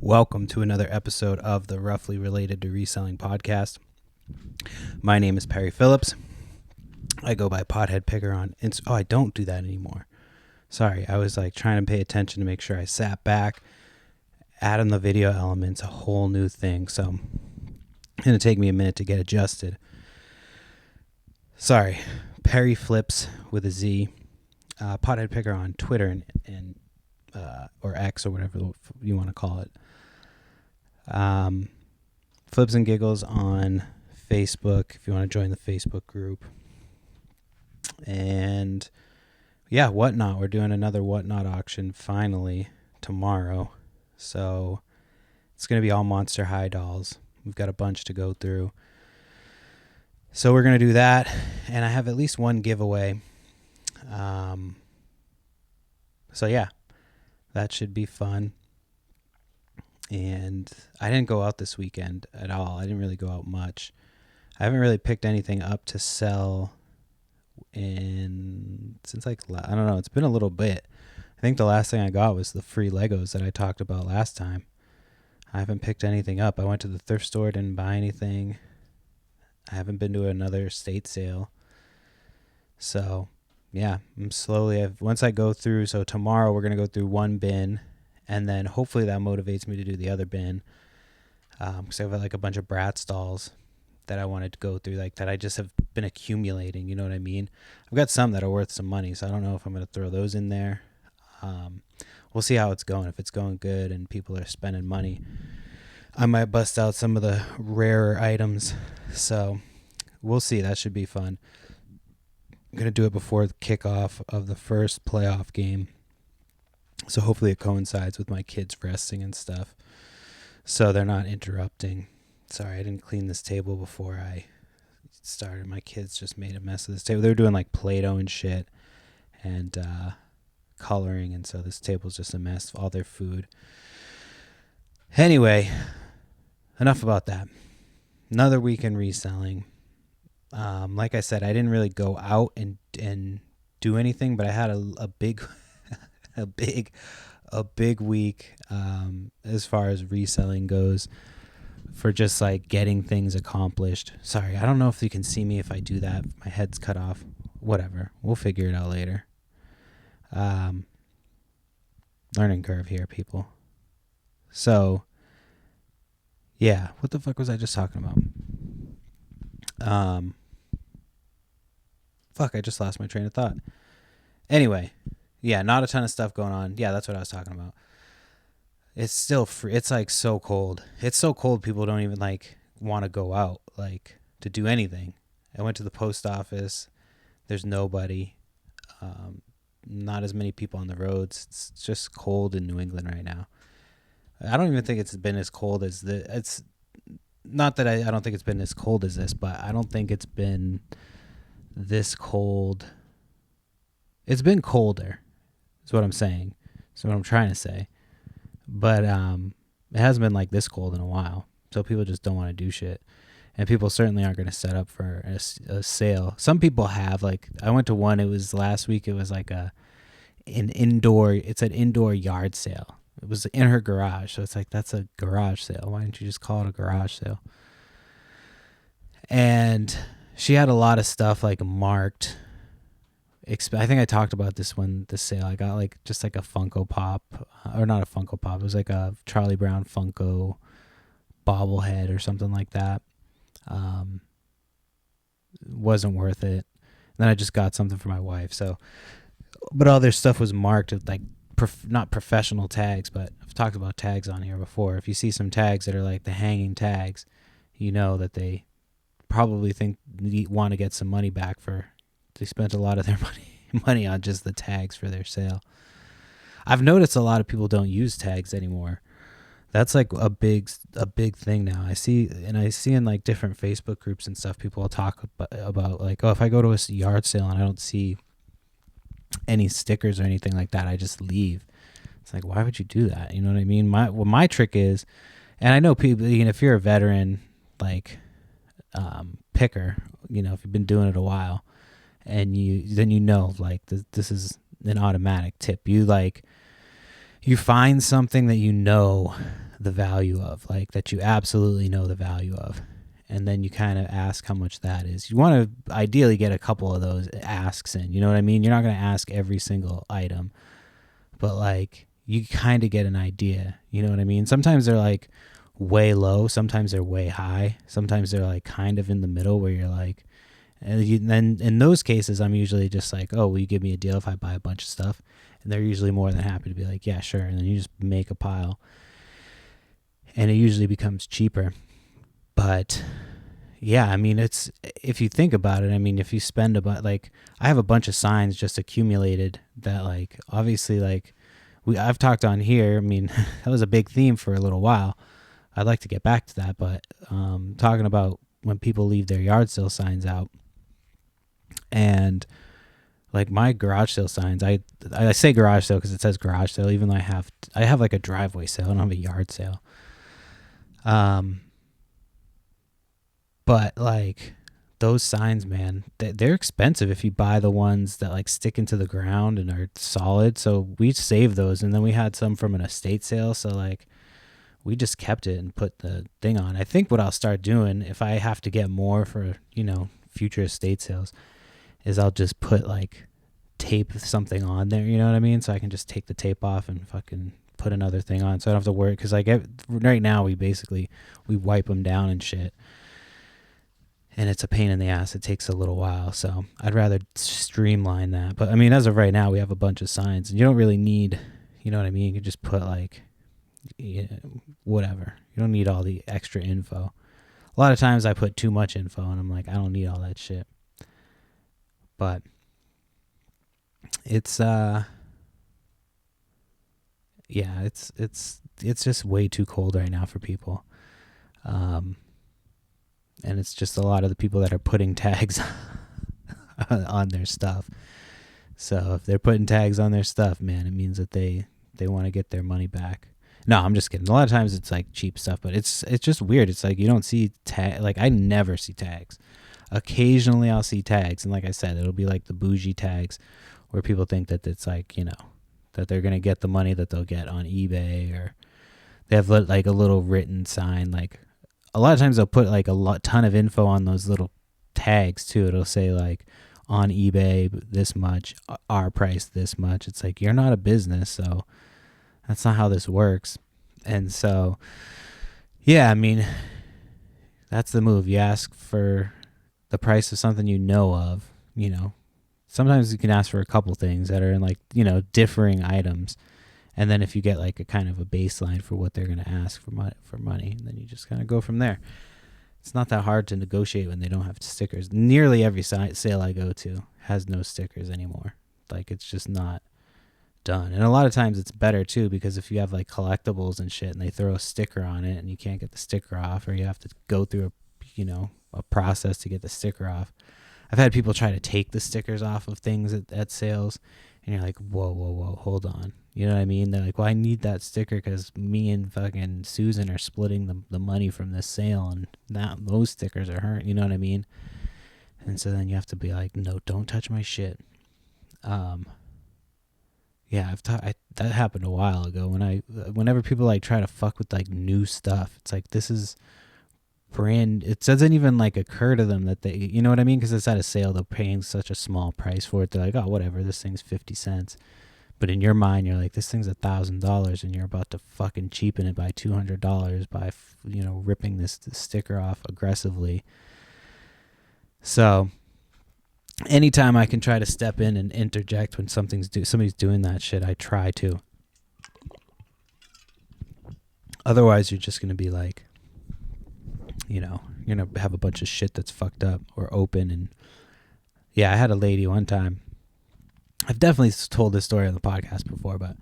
Welcome to another episode of the Roughly Related to Reselling podcast. My name is Perry Phillips. I go by Pothead Picker on I don't do that anymore. Sorry, I was trying to pay attention to make sure I sat back, adding the video elements, a whole new thing. So it's going to take me a minute to get adjusted. Sorry, Perry Flips with a Z. Pothead Picker on Twitter and or X or whatever you want to call it. Flips and Giggles on Facebook if you want to join the Facebook group. And yeah, Whatnot. We're doing another Whatnot auction finally tomorrow. So it's going to be all Monster High dolls. We've got a bunch to go through. So we're going to do that. And I have at least one giveaway. So yeah, that should be fun. And I didn't go out this weekend at all. I didn't really go out much. I haven't really picked anything up to sell since I don't know, it's been a little bit. I think the last thing I got was the free Legos that I talked about last time. I haven't picked anything up. I went to the thrift store, didn't buy anything. I haven't been to another estate sale. So yeah, I'm slowly, once I go through, so tomorrow we're going to go through one bin, and then hopefully that motivates me to do the other bin. Because I have a bunch of Bratz dolls that I wanted to go through, that I just have been accumulating, you know what I mean? I've got some that are worth some money, so I don't know if I'm going to throw those in there. We'll see how it's going. If it's going good and people are spending money, I might bust out some of the rarer items. So we'll see. That should be fun. I'm going to do it before the kickoff of the first playoff game. So hopefully it coincides with my kids resting and stuff, so they're not interrupting. Sorry, I didn't clean this table before I started. My kids just made a mess of this table. They were doing Play-Doh and shit and coloring, and so this table's just a mess, all their food. Anyway, enough about that. Another week in reselling. Like I said, I didn't really go out and do anything, but I had a big a big week as far as reselling goes, for just getting things accomplished. Sorry, I don't know if you can see me if I do that. My head's cut off. Whatever. We'll figure it out later. Learning curve here, people. So, yeah. What the fuck was I just talking about? I just lost my train of thought. Anyway, yeah, not a ton of stuff going on. Yeah, that's what I was talking about. It's still free. It's so cold. It's so cold people don't even want to go out to do anything. I went to the post office. There's nobody. Not as many people on the roads. It's just cold in New England right now. I don't even think it's been as cold as it's not that I don't think it's been as cold as this, but I don't think it's been this cold. It's been colder, is what I'm saying. That's what I'm trying to say. But it hasn't been this cold in a while. So people just don't want to do shit. And people certainly aren't going to set up for a sale. Some people have. I went to one, it was last week. It was an indoor yard sale. It was in her garage. So it's that's a garage sale. Why didn't you just call it a garage sale? And she had a lot of stuff marked. I think I talked about this sale. I got just a Funko Pop, or not a Funko Pop. It was a Charlie Brown Funko bobblehead or something like that. Wasn't worth it. Then I just got something for my wife. So, but all their stuff was marked with not professional tags, but I've talked about tags on here before. If you see some tags that are the hanging tags, you know that they probably want to get some money back they spent a lot of their money on just the tags for their sale. I've noticed a lot of people don't use tags anymore. That's a big thing now. I see in different Facebook groups and stuff, people will talk about if I go to a yard sale and I don't see any stickers or anything like that, I just leave. It's why would you do that? You know what I mean? My trick is, and I know people, if you're a veteran picker, if you've been doing it a while, and this is an automatic tip. You find something that the value of, like that you absolutely know the value of. And then you kind of ask how much that is. You want to ideally get a couple of those asks in. You know what I mean? You're not going to ask every single item, but like you kind of get an idea. You know what I mean? Sometimes they're like way low. Sometimes they're way high. Sometimes they're like kind of in the middle where you're like, and then in those cases, I'm usually just like, oh, will you give me a deal if I buy a bunch of stuff? And they're usually more than happy to be like, yeah, sure. And then you just make a pile. And it usually becomes cheaper. But yeah, I mean, it's, if you think about it, I mean, if you spend about, like, I have a bunch of signs just accumulated that, like, obviously, like, I've talked on here. I mean, that was a big theme for a little while. I'd like to get back to that, but talking about when people leave their yard sale signs out, and like my garage sale signs, I say garage sale because it says garage sale, even though I have like a driveway sale. I don't have a yard sale. But like those signs, man, they're expensive if you buy the ones that like stick into the ground and are solid. So we saved those, and then we had some from an estate sale. So like we just kept it and put the thing on. I think what I'll start doing if I have to get more for, future estate sales is I'll just put like tape something on there. You know what I mean? So I can just take the tape off and fucking put another thing on. So I don't have to worry. Cause like right now we wipe them down and shit. And it's a pain in the ass. It takes a little while. So I'd rather streamline that. But I mean, as of right now, we have a bunch of signs and you don't really need, you know what I mean? You can just put like, whatever. You don't need all the extra info. A lot of times I put too much info and I'm like, I don't need all that shit. But it's it's just way too cold right now for people. And it's just a lot of the people that are putting tags on their stuff. So if they're putting tags on their stuff, man, it means that they want to get their money back. No, I'm just kidding. A lot of times it's like cheap stuff, but it's just weird. It's like you don't see like I never see tags. Occasionally I'll see tags, and like I said, it'll be like the bougie tags where people think that it's like, that they're going to get the money that they'll get on eBay, or they have like a little written sign. Like a lot of times they'll put like a ton of info on those little tags too. It'll say like on eBay this much, our price this much. It's like, you're not a business, so that's not how this works. And so, yeah, I mean, that's the move. You ask for the price of something you know of, Sometimes you can ask for a couple things that are in like, differing items. And then if you get like a kind of a baseline for what they're going to ask for money, then you just kind of go from there. It's not that hard to negotiate when they don't have stickers. Nearly every sale I go to has no stickers anymore. Like it's just not done. And a lot of times it's better too, because if you have like collectibles and shit and they throw a sticker on it and you can't get the sticker off, or you have to go through a process to get the sticker off. I've had people try to take the stickers off of things at sales, and you're like, whoa, hold on. You know what I mean? They're like, well, I need that sticker because me and fucking Susan are splitting the money from this sale, and those stickers are hurt. You know what I mean? And so then you have to be like, no, don't touch my shit. Yeah, that happened a while ago whenever people like try to fuck with like new stuff. It's like, this is brand. It doesn't even like occur to them that they, you know what I mean? Because it's at a sale, they're paying such a small price for it. They're like, oh, whatever, this thing's 50 cents. But in your mind, you're like, this thing's $1,000, and you're about to fucking cheapen it by $200 by, ripping this sticker off aggressively. So anytime I can try to step in and interject when somebody's doing that shit, I try to. Otherwise, you're just going to be like, you're going to have a bunch of shit that's fucked up or open. And yeah, I had a lady one time. I've definitely told this story on the podcast before, but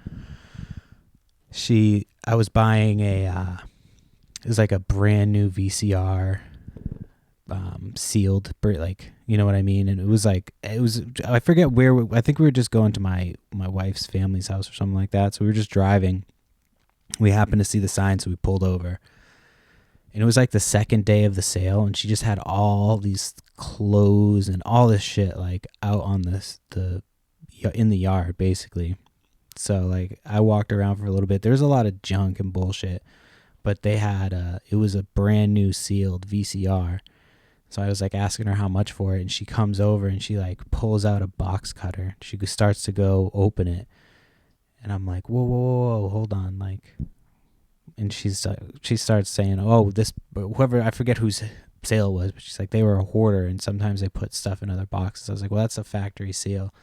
I was buying it was like a brand new VCR, sealed, like, you know what I mean? And I forget where, I think we were just going to my wife's family's house or something like that. So we were just driving. We happened to see the sign, so we pulled over. And it was like the second day of the sale, and she just had all these clothes and all this shit like out on in the yard, basically. So like I walked around for a little bit. There was a lot of junk and bullshit, but they had it was a brand new sealed VCR. So I was like asking her how much for it, and she comes over and she like pulls out a box cutter. She starts to go open it, and I'm like, whoa, hold on, like. And she starts saying, oh, this whoever, I forget whose sale it was, but she's like, they were a hoarder and sometimes they put stuff in other boxes. I was like, well, that's a factory seal.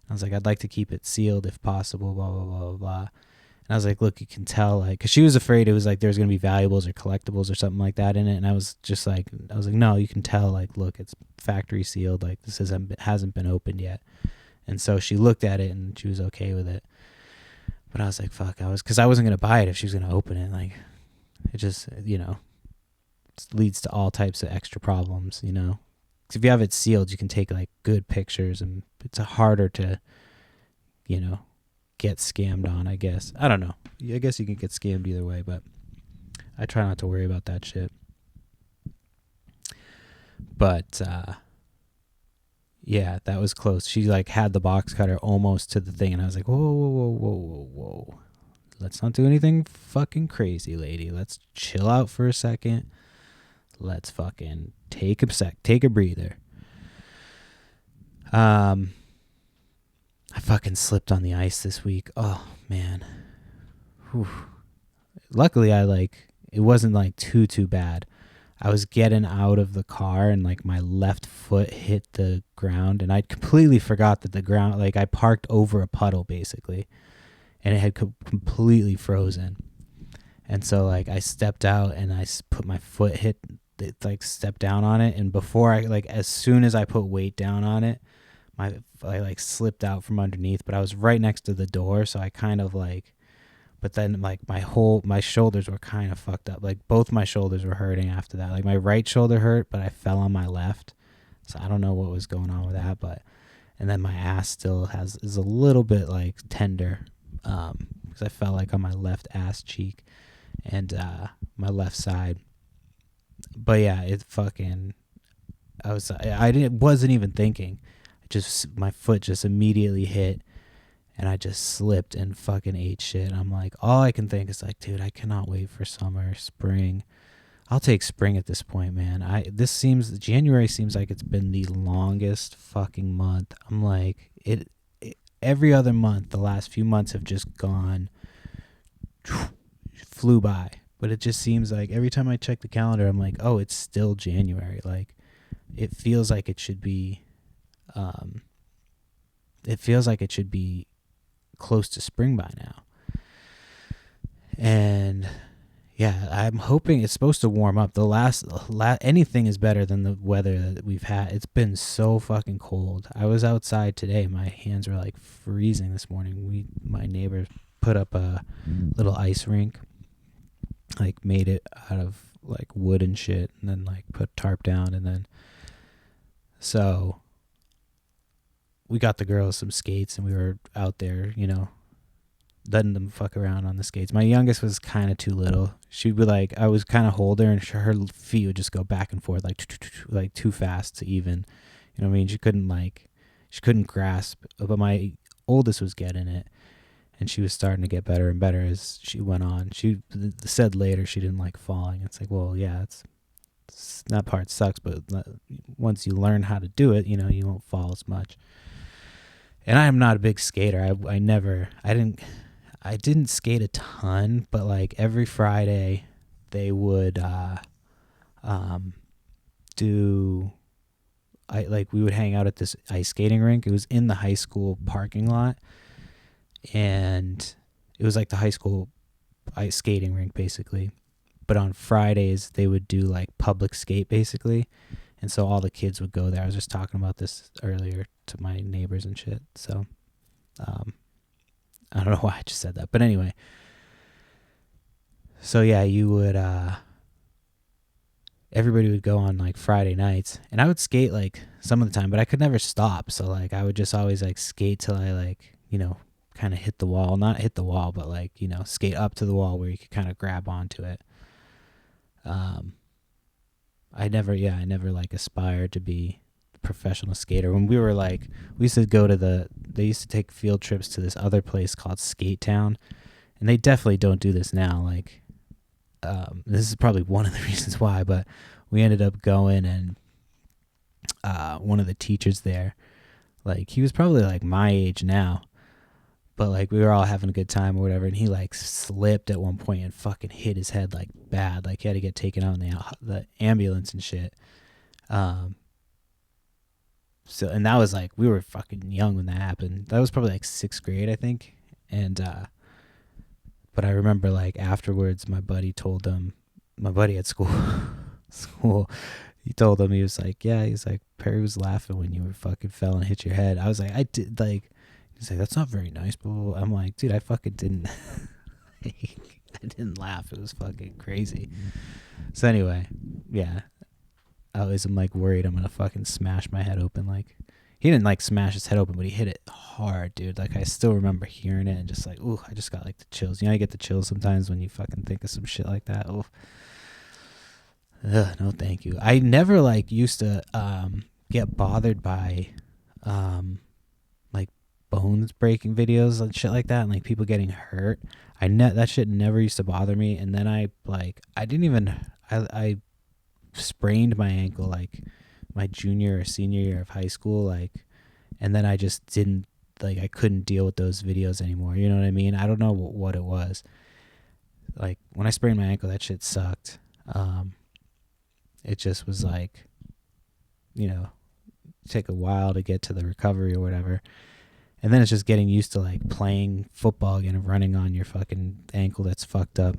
I was like, I'd like to keep it sealed if possible, blah blah blah blah blah. And I was like, look, you can tell, like, because she was afraid it was like there's gonna be valuables or collectibles or something like that in it. And I was like, no, you can tell, like, look, it's factory sealed, like this hasn't been opened yet. And so she looked at it and she was okay with it. But I was like, fuck, because I wasn't going to buy it if she was going to open it. Like, it just, leads to all types of extra problems, Because if you have it sealed, you can take, like, good pictures, and it's harder to, get scammed on, I guess. I don't know. I guess you can get scammed either way, but I try not to worry about that shit. But, yeah, that was close. She like had the box cutter almost to the thing, and I was like, whoa. Let's not do anything fucking crazy, lady. Let's chill out for a second. Let's fucking take a breather. I fucking slipped on the ice this week. Oh, man. Whew. Luckily, it wasn't like too bad. I was getting out of the car and like my left foot hit the ground, and I completely forgot that the ground, like I parked over a puddle basically, and it had completely frozen. And so like I stepped out and I put my foot stepped down on it, and before as soon as I put weight down on it, I like slipped out from underneath, but I was right next to the door, so I kind of like. But then, like, my shoulders were kind of fucked up. Like, both my shoulders were hurting after that. Like, my right shoulder hurt, but I fell on my left. So I don't know what was going on with that. And then my ass still is a little bit, like, tender. Because I fell, like, on my left ass cheek and my left side. But, yeah, it fucking... wasn't even thinking. My foot just immediately hit. And I just slipped and fucking ate shit. I'm like, all I can think is like, dude, I cannot wait for summer, spring. I'll take spring at this point, man. January seems like it's been the longest fucking month. I'm like, every other month, the last few months have just gone, flew by. But it just seems like every time I check the calendar, I'm like, oh, it's still January. Like, it feels like it should be, close to spring by now. And yeah, I'm hoping it's supposed to warm up. Anything is better than the weather that we've had. It's been so fucking cold. I was outside today. My hands were like freezing this morning. My neighbors put up a little ice rink, like made it out of like wood and shit, and then like put tarp down, and then so we got the girls some skates, and we were out there, letting them fuck around on the skates. My youngest was kind of too little. She'd be like, I was kind of hold her, and her feet would just go back and forth like too fast to even, you know what I mean? She couldn't grasp. But my oldest was getting it, and she was starting to get better and better as she went on. She said later she didn't like falling. It's like, well, yeah, that part sucks, but once you learn how to do it, you won't fall as much. And I am not a big skater. I didn't skate a ton, but like every Friday they would we would hang out at this ice skating rink. It was in the high school parking lot, and it was like the high school ice skating rink basically. But on Fridays they would do like public skate basically. And so all the kids would go there. I was just talking about this earlier to my neighbors and shit. So, I don't know why I just said that. But anyway. So, yeah, you would, everybody would go on, like, Friday nights. And I would skate, like, some of the time. But I could never stop. So, like, I would just always, like, skate till I, like, kind of hit the wall. Not hit the wall, but, like, skate up to the wall where you could kind of grab onto it. I never like aspired to be a professional skater. When we were like, we used to go to they used to take field trips to this other place called Skate Town, and they definitely don't do this now. Like, this is probably one of the reasons why, but we ended up going, and one of the teachers there, like, he was probably like my age now, but like we were all having a good time or whatever, and he like slipped at one point and fucking hit his head like bad, like he had to get taken out in the ambulance and shit. So, and that was like, we were fucking young when that happened. That was probably like 6th grade, I think. And but I remember like afterwards, my buddy at school, he told him, he was like, yeah, he's like, Perry was laughing when you were fucking fell and hit your head. I was like, I did, like, he's like, that's not very nice, blah. I'm like, dude, I fucking didn't. I didn't laugh. It was fucking crazy. So anyway, yeah, I always am like worried I'm gonna fucking smash my head open. Like, he didn't like smash his head open, but he hit it hard, dude. Like, I still remember hearing it and just like, ooh, I just got like the chills. You know, you get the chills sometimes when you fucking think of some shit like that. Ooh. Ugh, no thank you. I never like used to get bothered by like bones breaking videos and shit like that, and like people getting hurt. That shit never used to bother me. And then I sprained my ankle like my junior or senior year of high school, like, and then I just didn't, like, I couldn't deal with those videos anymore. You know what I mean? I don't know what it was. Like, when I sprained my ankle, that shit sucked. It just was like, you know, take a while to get to the recovery or whatever. And then it's just getting used to like playing football again and running on your fucking ankle that's fucked up.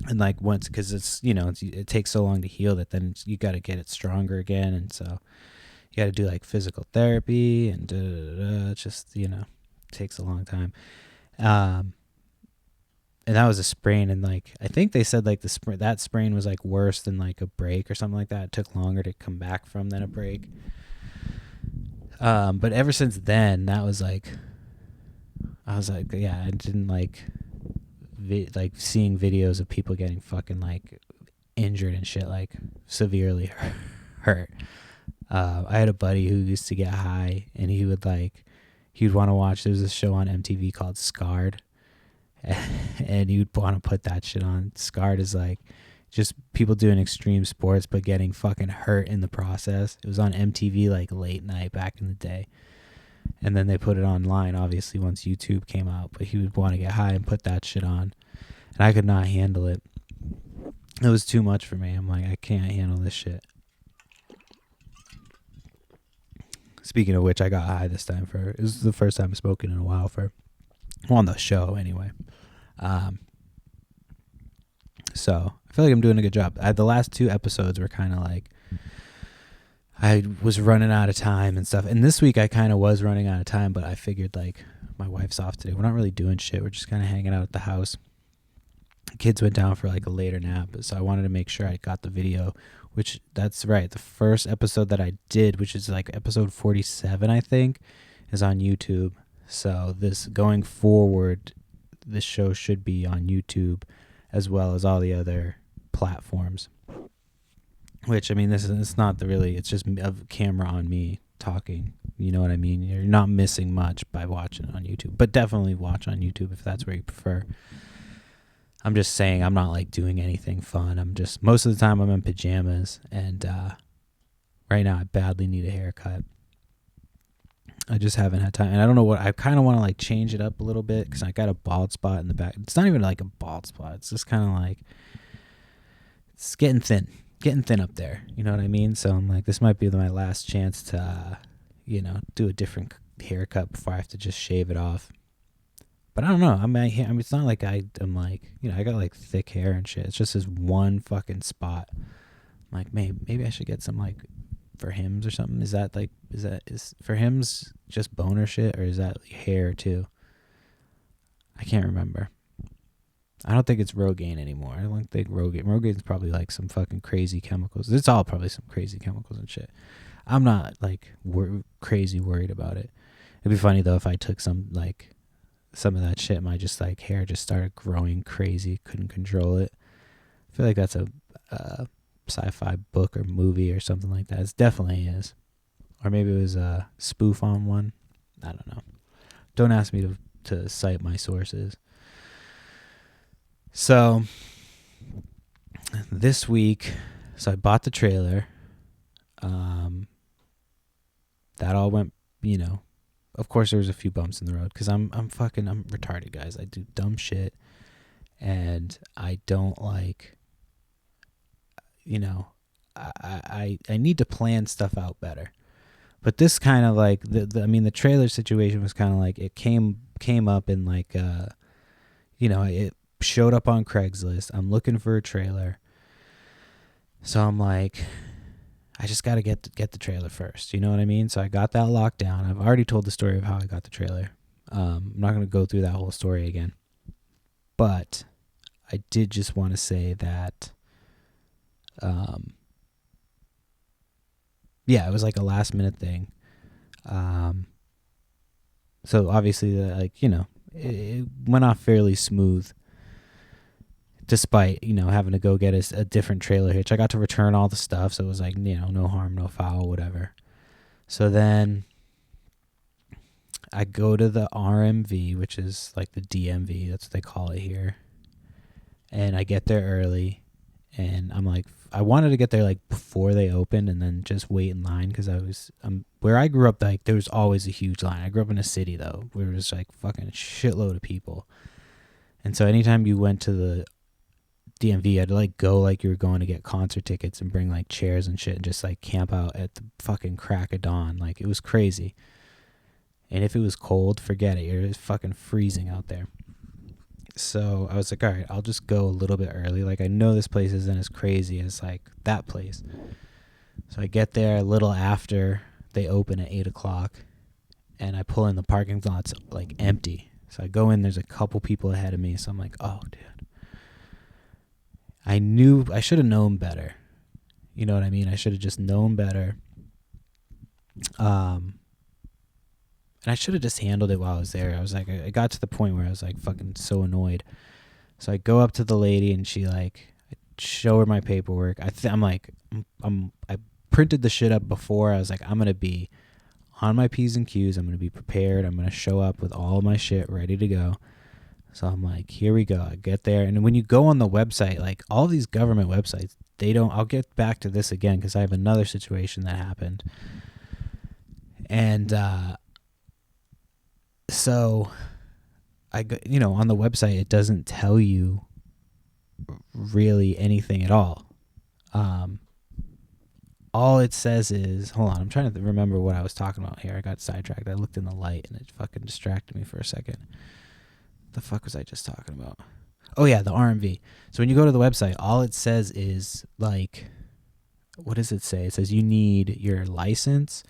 And like once, because it's, you know, it takes so long to heal that then you got to get it stronger again. And so you got to do like physical therapy and it's just, you know, takes a long time. And that was a sprain, and like I think they said like that sprain was like worse than like a break or something like that. It took longer to come back from than a break. But ever since then, that was like, I was like, yeah, I didn't like like seeing videos of people getting fucking like injured and shit, like severely hurt. I had a buddy who used to get high, and he'd want to watch. There was a show on MTV called Scarred. And you'd want to put that shit on. Scarred is like just people doing extreme sports but getting fucking hurt in the process. It was on MTV like late night back in the day, and then they put it online obviously once YouTube came out. But he would want to get high and put that shit on, and I could not handle it. It was too much for me. I'm like, I can't handle this shit. Speaking of which, I got high this time it was the first time I've spoken in a while on the show anyway. So I feel like I'm doing a good job. The last 2 episodes were kind of like, I was running out of time and stuff. And this week I kind of was running out of time, but I figured like my wife's off today. We're not really doing shit. We're just kind of hanging out at the house. The kids went down for like a later nap. So I wanted to make sure I got the video, which that's right. The first episode that I did, which is like episode 47, I think, is on YouTube. So this going forward, this show should be on YouTube as well as all the other platforms. Which, I mean, it's not it's just a camera on me talking. You know what I mean? You're not missing much by watching it on YouTube, but definitely watch on YouTube if that's where you prefer. I'm just saying I'm not like doing anything fun. Most of the time I'm in pajamas, and right now I badly need a haircut. I just haven't had time, and I don't know what, I kind of want to like change it up a little bit because I got a bald spot in the back. It's not even like a bald spot. It's just kind of like, it's getting thin up there. You know what I mean? So I'm like, this might be my last chance to, do a different haircut before I have to just shave it off. But I don't know. I mean, it's not like I'm like, I got like thick hair and shit. It's just this one fucking spot. I'm like, maybe I should get some like for Hims or something. Is for Hims just boner shit, or is that hair too? I can't remember. I don't think it's Rogaine anymore. I don't think Rogaine's probably like some fucking crazy chemicals. It's all probably some crazy chemicals and shit. I'm not like crazy worried about it. It'd be funny though if I took some of that shit, my just like hair just started growing crazy, couldn't control it. I feel like that's a sci-fi book or movie or something like that. It definitely is. Or maybe it was a spoof on one. I don't know. Don't ask me to cite my sources. So, this week, so I bought the trailer. That all went, of course there was a few bumps in the road because I'm retarded, guys. I do dumb shit, and I don't like, I need to plan stuff out better. But this kind of like the trailer situation was kind of like it came up in like it showed up on Craigslist. I'm looking for a trailer, so I'm like, I just got to get the trailer first. You know what I mean? So I got that locked down. I've already told the story of how I got the trailer. I'm not going to go through that whole story again. But I did just want to say that, it was like a last minute thing. So obviously, it went off fairly smooth. Despite, having to go get a different trailer hitch. I got to return all the stuff, so it was like, no harm, no foul, whatever. So then I go to the RMV, which is like the DMV, that's what they call it here. And I get there early, and I'm like, I wanted to get there like before they opened and then just wait in line because where I grew up, like there was always a huge line. I grew up in a city though, where it was like fucking shitload of people. And so anytime you went to the DMV, you had to like go like you were going to get concert tickets and bring like chairs and shit and just like camp out at the fucking crack of dawn. Like it was crazy. And if it was cold, forget it. It was fucking freezing out there. So I was like, all right, I'll just go a little bit early. Like I know this place isn't as crazy as like that place. So I get there a little after they open at 8 o'clock, and I pull in, the parking lot's like empty. So I go in, there's a couple people ahead of me. So I'm like, oh, dude. I should have known better. You know what I mean? I should have just known better. And I should have just handled it while I was there. I was like, I got to the point where I was like fucking so annoyed. So I go up to the lady and she like, I show her my paperwork. I printed the shit up before. I was like, I'm going to be on my P's and Q's. I'm going to be prepared. I'm going to show up with all my shit ready to go. So I'm like, here we go. I get there. And when you go on the website, like all these government websites, I'll get back to this again because I have another situation that happened. And, so I go, on the website, it doesn't tell you really anything at all. All it says is, hold on, I'm trying to remember what I was talking about here. I got sidetracked. I looked in the light and it fucking distracted me for a second. What the fuck was I just talking about? Oh yeah, the RMV. So when you go to the website, all it says is like, what does it say? It says you need your license,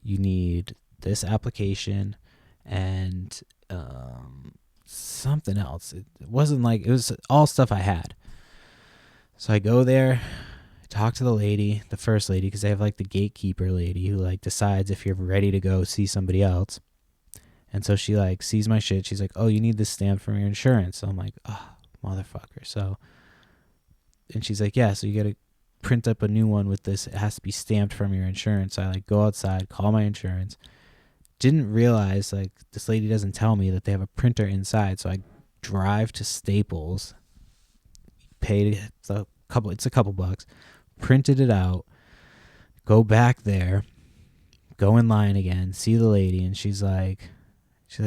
you need this application, and something else. It wasn't like, it was all stuff I had. So I go there, talk to the lady, the first lady, because they have like the gatekeeper lady who like decides if you're ready to go see somebody else. And so she like sees my shit. She's like, oh, you need this stamp from your insurance. So I'm like, oh, motherfucker. So, and she's like, yeah, so you got to print up a new one with this. It has to be stamped from your insurance. So I like go outside, call my insurance. Didn't realize like this lady doesn't tell me that they have a printer inside. So I drive to Staples, paid a couple bucks, printed it out, go back there, go in line again, see the lady, and she's like,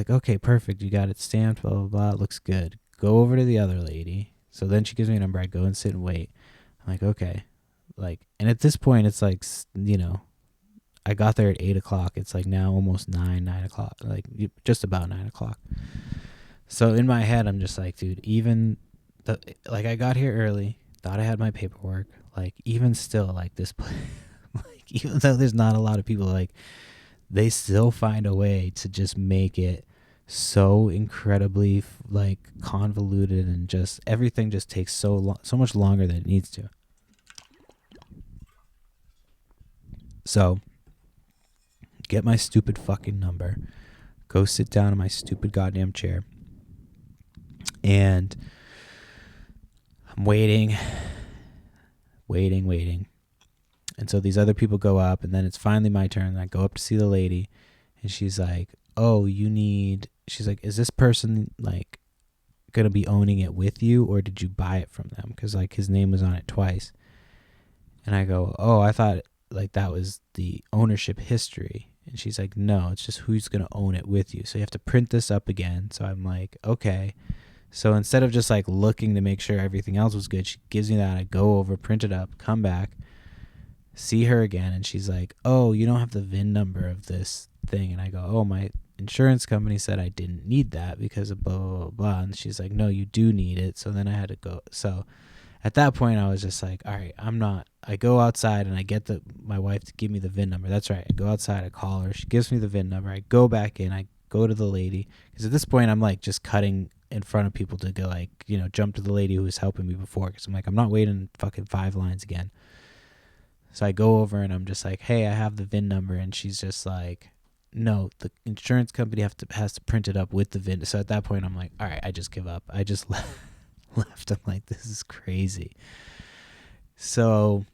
okay, perfect, you got it stamped, blah, blah, blah, it looks good. Go over to the other lady. So then she gives me a number. I go and sit and wait. I'm like, okay. Like, and at this point, it's like, I got there at 8 o'clock. It's like now almost 9 o'clock, like just about 9 o'clock. So in my head, I'm just like, dude, I got here early, thought I had my paperwork. Like, even still, like this place, like, even though there's not a lot of people, like, they still find a way to just make it so incredibly like convoluted, and just everything just takes so much longer than it needs to. So get my stupid fucking number, go sit down in my stupid goddamn chair, and I'm waiting. And so these other people go up, and then it's finally my turn. And I go up to see the lady, and she's like, oh, she's like, is this person like going to be owning it with you, or did you buy it from them? Because like his name was on it twice. And I go, oh, I thought like that was the ownership history. And she's like, no, it's just who's going to own it with you. So you have to print this up again. So I'm like, okay. So instead of just like looking to make sure everything else was good, she gives me that. I go over, print it up, come back, see her again. And she's like, oh, you don't have the VIN number of this thing. And I go, oh, my insurance company said I didn't need that because of blah, blah, blah, blah. And she's like, no, you do need it. So then I had to go. So at that point, I was just like, all right, I go outside and I get my wife to give me the VIN number. That's right. I go outside, I call her. She gives me the VIN number. I go back in. I go to the lady. Because at this point, I'm like just cutting in front of people to go like, jump to the lady who was helping me before. Because I'm like, I'm not waiting fucking 5 lines again. So I go over and I'm just like, hey, I have the VIN number. And she's just like, no, the insurance company has to print it up with the VIN. So at that point, I'm like, all right, I just give up. I just left. I'm like, this is crazy. So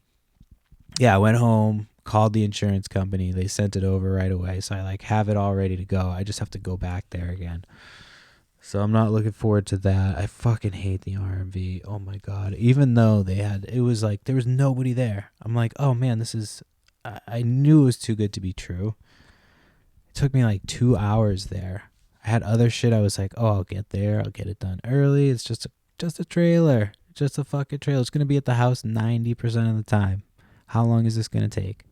yeah, I went home, called the insurance company. They sent it over right away. So I like have it all ready to go. I just have to go back there again. So I'm not looking forward to that. I fucking hate the RMV. Oh my God. Even though it was like, there was nobody there. I'm like, oh man, I knew it was too good to be true. It took me like 2 hours there. I had other shit. I was like, oh, I'll get there. I'll get it done early. It's just a trailer. Just a fucking trailer. It's going to be at the house 90% of the time. How long is this going to take?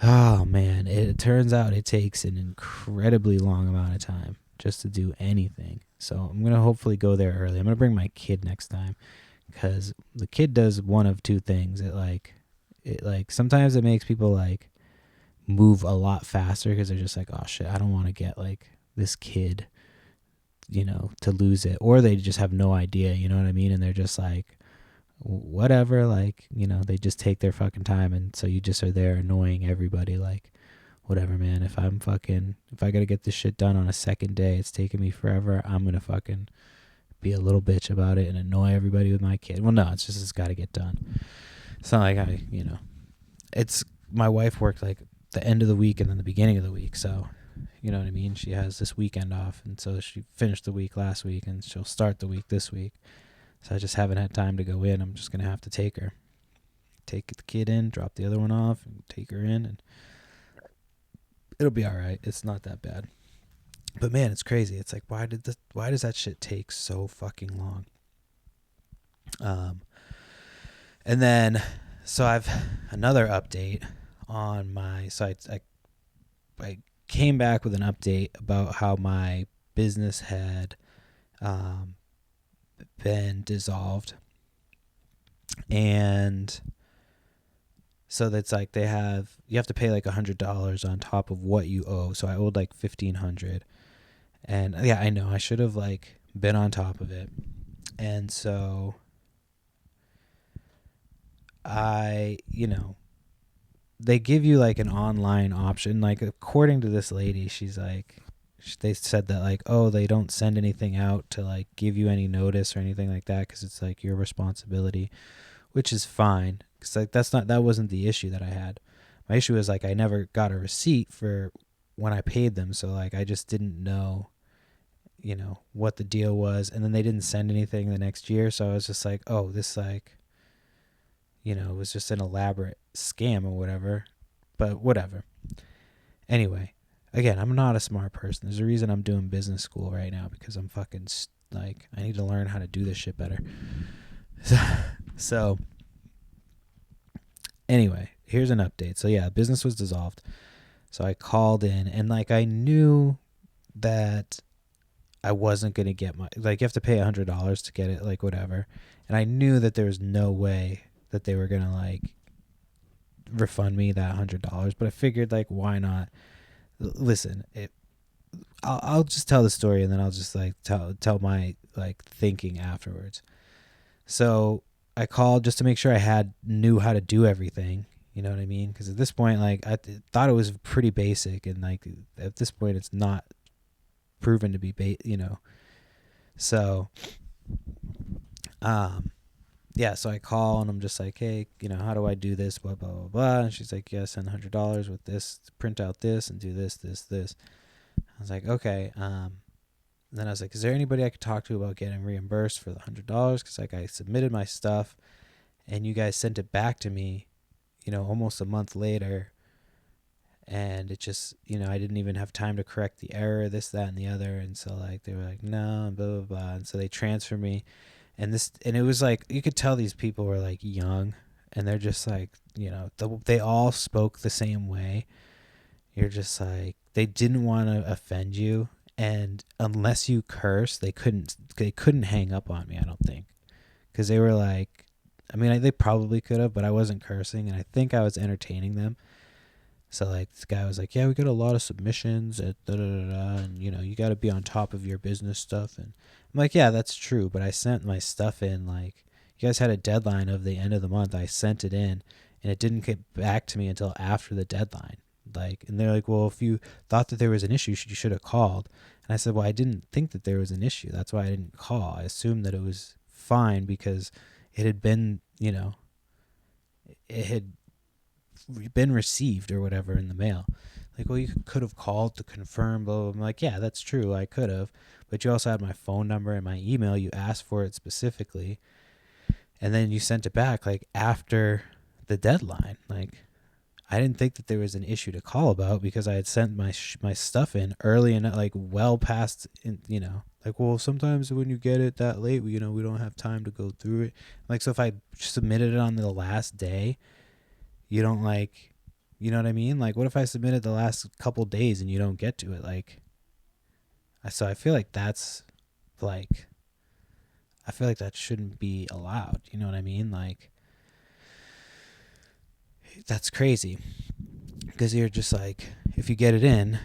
Oh, man. It turns out it takes an incredibly long amount of time just to do anything. So I'm going to hopefully go there early. I'm going to bring my kid next time because the kid does one of two things. It sometimes it makes people like move a lot faster because they're just like, oh shit, I don't want to get like this kid, to lose it, or they just have no idea, you know what I mean? And they're just like, whatever, like, they just take their fucking time. And so you just are there annoying everybody. Like, whatever, man, if I gotta get this shit done on a second day, it's taking me forever, I'm gonna fucking be a little bitch about it and annoy everybody with my kid. Well, no, it's gotta get done. It's not like it's my wife worked like the end of the week and then the beginning of the week, so you know what I mean? She has this weekend off, and so she finished the week last week, and she'll start the week this week. So I just haven't had time to go in. I'm just going to have to take the kid in, drop the other one off, and take her in, and it'll be all right. It's not that bad. But man, it's crazy. It's like, why does that shit take so fucking long? And then, so I've another update on my site. I came back with an update about how my business had been dissolved, and so that's like you have to pay like $100 on top of what you owe. So I owed like $1,500, and yeah, I know I should have like been on top of it. And so they give you like an online option. Like according to this lady, she's like, they said that like, oh, they don't send anything out to like give you any notice or anything like that because it's like your responsibility, which is fine. Because like that wasn't the issue that I had. My issue was like I never got a receipt for when I paid them, so like I just didn't know, what the deal was. And then they didn't send anything the next year, so I was just like, oh, this like, it was just an elaborate scam or whatever. But whatever. Anyway, again, I'm not a smart person. There's a reason I'm doing business school right now, because I'm fucking like, I need to learn how to do this shit better. So anyway, here's an update. So yeah, business was dissolved. So I called in, and like I knew that I wasn't going to get like you have to pay $100 to get it, like whatever. And I knew that there was no way that they were going to like refund me that $100, but I figured like, why not? Listen, I'll just tell the story, and then I'll just like tell my like thinking afterwards. So I called just to make sure I knew how to do everything. You know what I mean? Because at this point, like I thought it was pretty basic, and like at this point, it's not proven to be So, yeah. So I call, and I'm just like, hey, how do I do this? Blah blah blah blah. And she's like, yeah, send $100 with this, print out this, and do this, this, this. I was like, okay. then I was like, is there anybody I could talk to about getting reimbursed for the $100? Because like I submitted my stuff and you guys sent it back to me, almost a month later. And it just, I didn't even have time to correct the error, this, that, and the other. And so like they were like, no, and blah, blah, blah. And so they transferred me. And it was like, you could tell these people were like young and they're just like, they all spoke the same way. You're just like, they didn't want to offend you. And unless you curse, they couldn't hang up on me, I don't think. Because they were like, I mean, they probably could have, but I wasn't cursing. And I think I was entertaining them. So like this guy was like, yeah, we got a lot of submissions at and you got to be on top of your business stuff. And I'm like, yeah, that's true. But I sent my stuff in, like, you guys had a deadline of the end of the month. I sent it in and it didn't get back to me until after the deadline. Like, and they're like, well, if you thought that there was an issue, you should have called. And I said, well, I didn't think that there was an issue. That's why I didn't call. I assumed that it was fine because it had been, it had been received or whatever in the mail. Like, well, you could have called to confirm, blah, blah, blah. I'm like, yeah, that's true, I could have, but you also had my phone number and my email. You asked for it specifically, and then you sent it back like after the deadline. Like, I didn't think that there was an issue to call about because I had sent my stuff in early and like well past, like, well, sometimes when you get it that late, we don't have time to go through it. Like, so if I submitted it on the last day, you don't, like, you know what I mean? Like, what if I submitted the last couple days and you don't get to it? Like, so I feel like that's like, I feel like that shouldn't be allowed. You know what I mean? Like, that's crazy because you're just like, if you get it in,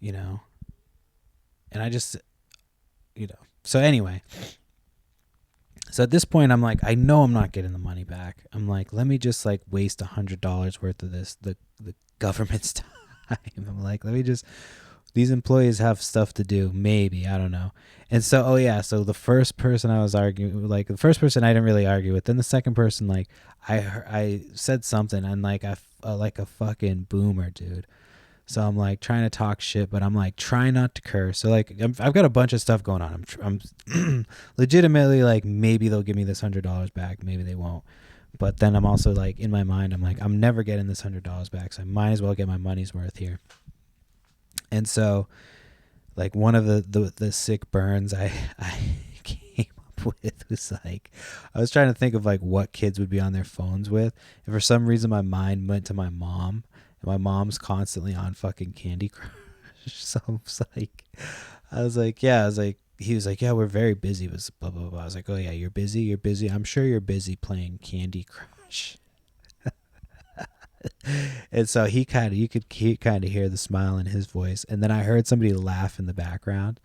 and I just, so anyway, so at this point, I'm like, I know I'm not getting the money back. I'm like, let me just like waste $100 worth of this, the government's time. I'm like, let me just, these employees have stuff to do. Maybe, I don't know. And so, so the first person I was arguing, like the first person I didn't really argue with. Then the second person, like I said something and like like a fucking boomer, dude. So I'm like trying to talk shit, but I'm like trying not to curse. So like I've got a bunch of stuff going on. I'm legitimately like, maybe they'll give me this $100 back, maybe they won't. But then I'm also like, in my mind, I'm like, I'm never getting this $100 back, so I might as well get my money's worth here. And so, like, one of the sick burns I came up with was like, I was trying to think of like what kids would be on their phones with, and for some reason my mind went to my mom. And my mom's constantly on fucking Candy Crush. So I was like, he was like, yeah, we're very busy with blah, blah, blah. I was like, oh yeah, you're busy. I'm sure you're busy playing Candy Crush. And so you could kind of hear the smile in his voice. And then I heard somebody laugh in the background.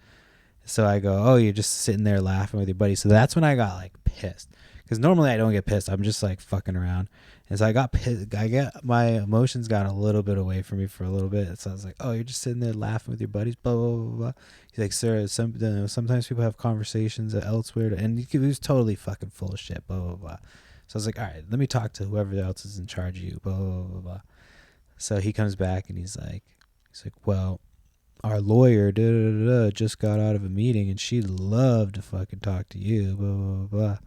So I go, oh, you're just sitting there laughing with your buddy. So that's when I got like pissed. Because normally I don't get pissed. I'm just like fucking around. And so I got pissed. My emotions got a little bit away from me for a little bit. So I was like, oh, you're just sitting there laughing with your buddies, blah, blah, blah, blah. He's like, sir, sometimes people have conversations elsewhere. And he was totally fucking full of shit, blah, blah, blah. So I was like, all right, let me talk to whoever else is in charge of you, blah, blah, blah, blah. So he comes back and he's like, well, our lawyer just got out of a meeting and she'd love to fucking talk to you, blah, blah, blah.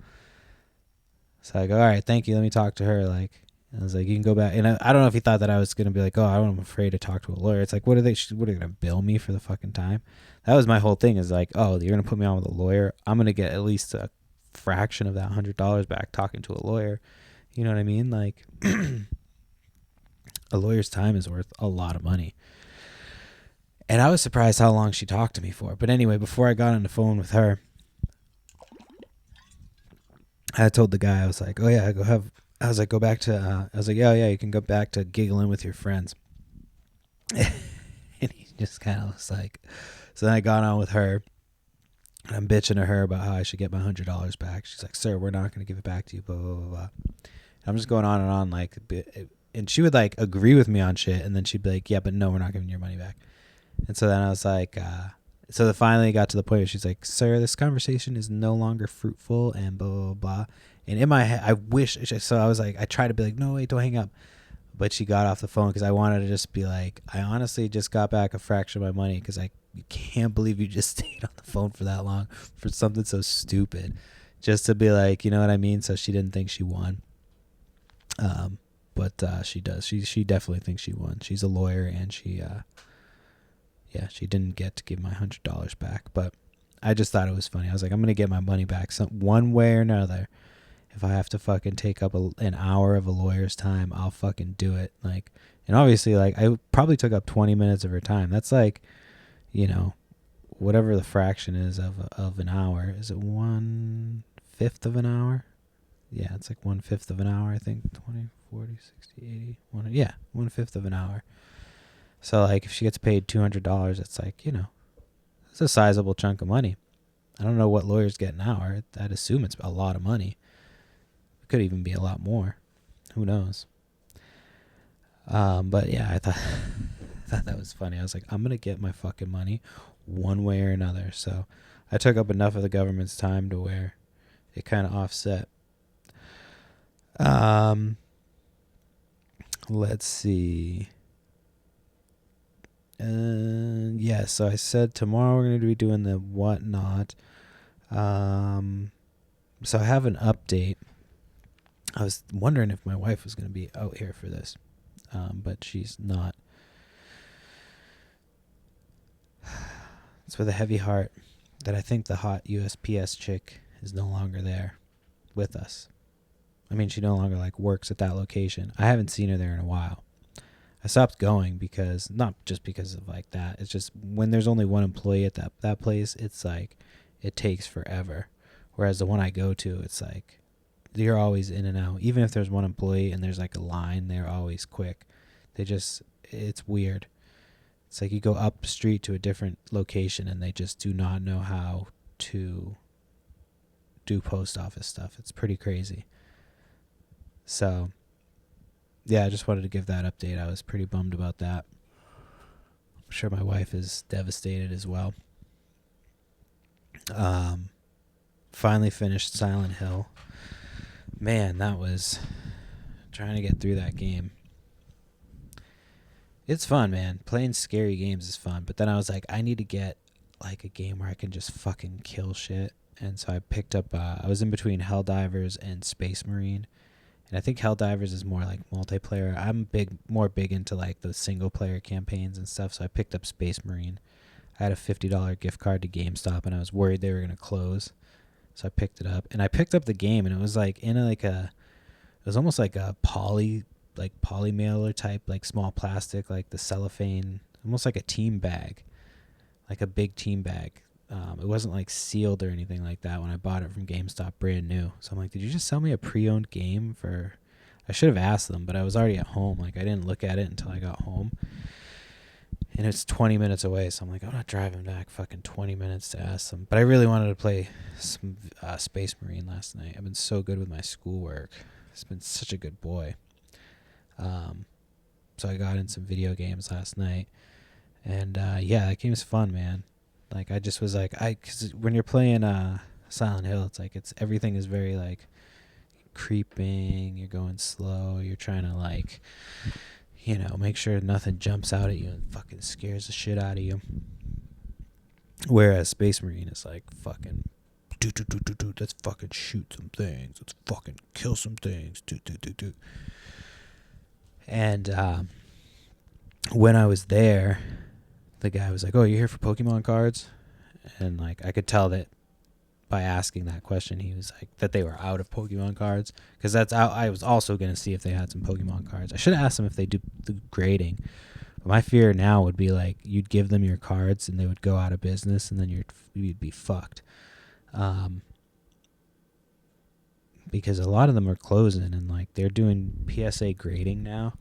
So I go, all right, thank you. Let me talk to her. Like, I was like, you can go back. And I don't know if he thought that I was going to be like, oh, I'm afraid to talk to a lawyer. It's like, what are they going to bill me for the fucking time? That was my whole thing, is like, oh, you're going to put me on with a lawyer. I'm going to get at least a fraction of that $100 back talking to a lawyer. You know what I mean? Like, a lawyer's time is worth a lot of money. And I was surprised how long she talked to me for. But anyway, before I got on the phone with her, I told the guy, I was like, oh yeah, go back to, yeah, you can go back to giggling with your friends. And he just kind of was like, so then I got on with her and I'm bitching to her about how I should get my $100 back. She's like, sir, we're not going to give it back to you, blah, blah, blah, blah. I'm just going on and on, like, and she would like agree with me on shit. And then she'd be like, yeah, but no, we're not giving your money back. And so then I was like, so then finally got to the point where she's like, sir, this conversation is no longer fruitful and blah, blah, blah. And in my head, I wish, so I was like, I tried to be like, no, wait, don't hang up. But she got off the phone because I wanted to just be like, I honestly just got back a fraction of my money because you can't believe you just stayed on the phone for that long for something so stupid, just to be like, you know what I mean? So she didn't think she won. But she does. She definitely thinks she won. She's a lawyer, and she didn't get to give my $100 back. But I just thought it was funny. I was like, I'm gonna get my money back one way or another. If I have to fucking take up an hour of a lawyer's time, I'll fucking do it. Like, and obviously, like, I probably took up 20 minutes of her time. That's like, you know, whatever the fraction is of an hour. Is it 1/5 of an hour? Yeah, it's like 1/5 of an hour, I think. 20, 40, 60, 80. 1/5 of an hour. So, like, if she gets paid $200, it's like, you know, it's a sizable chunk of money. I don't know what lawyers get an hour. I'd assume it's a lot of money. It could even be a lot more. Who knows? But yeah, I thought that was funny. I was like, I'm gonna get my fucking money one way or another. So I took up enough of the government's time to where it kind of offset. Let's see. Yeah, so I said tomorrow we're going to be doing the whatnot. So I have an update. I was wondering if my wife was going to be out here for this, but she's not. It's with a heavy heart that I think the hot USPS chick is no longer there with us. I mean, she no longer like works at that location. I haven't seen her there in a while. I stopped going because, not just because of like that. It's just when there's only one employee at that place, it's like it takes forever. Whereas the one I go to, it's like you're always in and out. Even if there's one employee and there's like a line, they're always quick. It's weird. It's like you go up the street to a different location and they just do not know how to do post office stuff. It's pretty crazy. So, yeah, I just wanted to give that update. I was pretty bummed about that. I'm sure my wife is devastated as well. Finally finished Silent Hill. Man, that was trying to get through that game. It's fun, man. Playing scary games is fun. But then I was like, I need to get like a game where I can just fucking kill shit. And so I picked up, I was in between Helldivers and Space Marine. And I think Helldivers is more like multiplayer. I'm more big into like the single player campaigns and stuff. So I picked up Space Marine. I had a $50 gift card to GameStop and I was worried they were going to close. So I picked it up. And I picked up the game and it was like in it was almost like a poly mailer type, like small plastic, like the cellophane, almost like a team bag, like a big team bag. It wasn't like sealed or anything like that when I bought it from GameStop brand new. So I'm like, did you just sell me a pre-owned game for... I should have asked them, but I was already at home. Like, I didn't look at it until I got home. And it's 20 minutes away, so I'm like, I'm not driving back fucking 20 minutes to ask them. But I really wanted to play some Space Marine last night. I've been so good with my schoolwork. It's been such a good boy. So I got in some video games last night. And, yeah, that game's fun, man. Like, I just was like, because when you're playing Silent Hill, it's like everything is very, like, creeping, you're going slow, you're trying to, like, you know, make sure nothing jumps out at you and fucking scares the shit out of you. Whereas Space Marine is like, fucking, let's fucking shoot some things, let's fucking kill some things, And when I was there, the guy was like, oh, you're here for Pokemon cards? And like I could tell that by asking that question, he was like that they were out of Pokemon cards, because I was also going to see if they had some Pokemon cards. I should have asked them if they do the grading. But my fear now would be like you'd give them your cards and they would go out of business and then you'd be fucked. Because a lot of them are closing and like they're doing PSA grading now.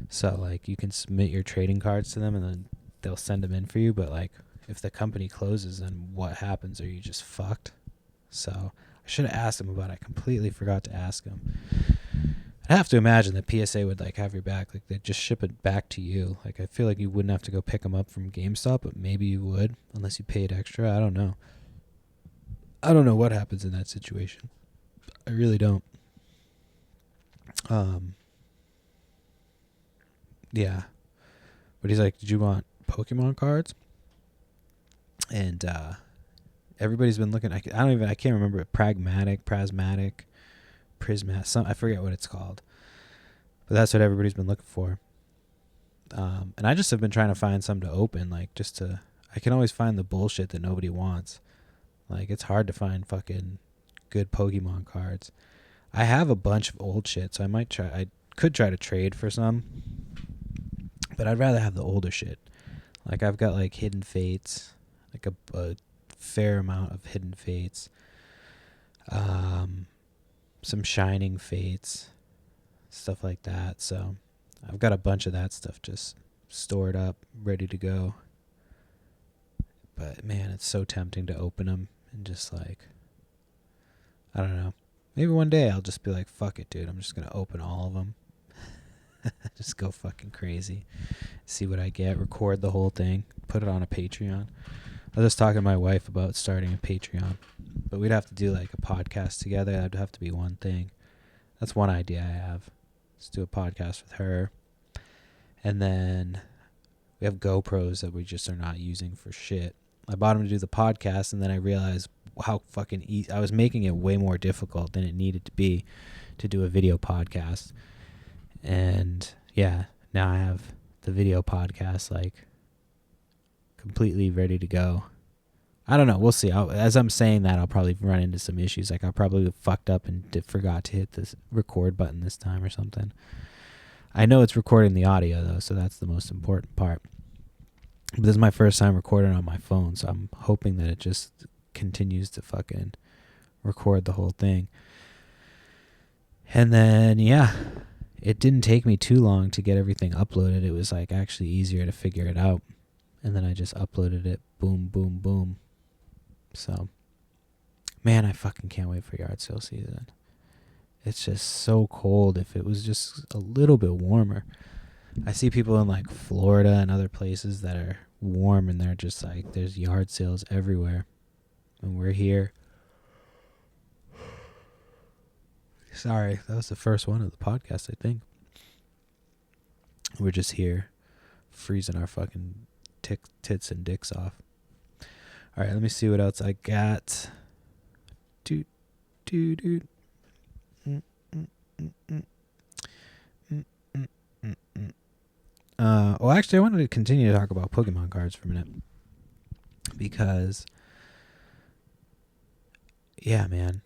So like you can submit your trading cards to them and then they'll send them in for you. But like if the company closes, then what happens? Are you just fucked? So I should have asked him about it. I completely forgot to ask him. I'd have to imagine that PSA would like have your back. Like they'd just ship it back to you. Like I feel like you wouldn't have to go pick them up from GameStop, but maybe you would unless you paid extra. I don't know. I don't know what happens in that situation. I really don't. Yeah. But he's like, did you want Pokemon cards? And everybody's been looking. I can't remember it. Prismatic, I forget what it's called. But that's what everybody's been looking for. And I just have been trying to find some to open, like I can always find the bullshit that nobody wants. Like, it's hard to find fucking good Pokemon cards. I have a bunch of old shit, so I could try to trade for some. But I'd rather have the older shit. Like, I've got, like, Hidden Fates, like a fair amount of Hidden Fates. Some Shining Fates, stuff like that. So I've got a bunch of that stuff just stored up, ready to go. But, man, it's so tempting to open them and just, like, I don't know. Maybe one day I'll just be like, fuck it, dude. I'm just going to open all of them. Just go fucking crazy. See what I get. Record the whole thing. Put it on a Patreon. I was just talking to my wife about starting a Patreon. But we'd have to do, like, a podcast together. That'd have to be one thing. That's one idea I have. Let's do a podcast with her. And then we have GoPros that we just are not using for shit. I bought them to do the podcast, and then I realized how fucking easy. I was making it way more difficult than it needed to be to do a video podcast. And yeah, now I have the video podcast, like, completely ready to go. I don't know. We'll see. As I'm saying that, I'll probably run into some issues. Like, I'll probably fucked up and forgot to hit this record button this time or something. I know it's recording the audio, though, so that's the most important part. But this is my first time recording on my phone, so I'm hoping that it just continues to fucking record the whole thing. And then, yeah, it didn't take me too long to get everything uploaded. It was, like, actually easier to figure it out. And then I just uploaded it. Boom, boom, boom. So, man, I fucking can't wait for yard sale season. It's just so cold. If it was just a little bit warmer. I see people in, like, Florida and other places that are warm, and they're just like, there's yard sales everywhere. And we're here. Sorry, that was the first one of the podcast, I think. We're just here freezing our fucking tits and dicks off. All right, let me see what else I got. Doot. Well, actually, I wanted to continue to talk about Pokemon cards for a minute. Because, yeah, man,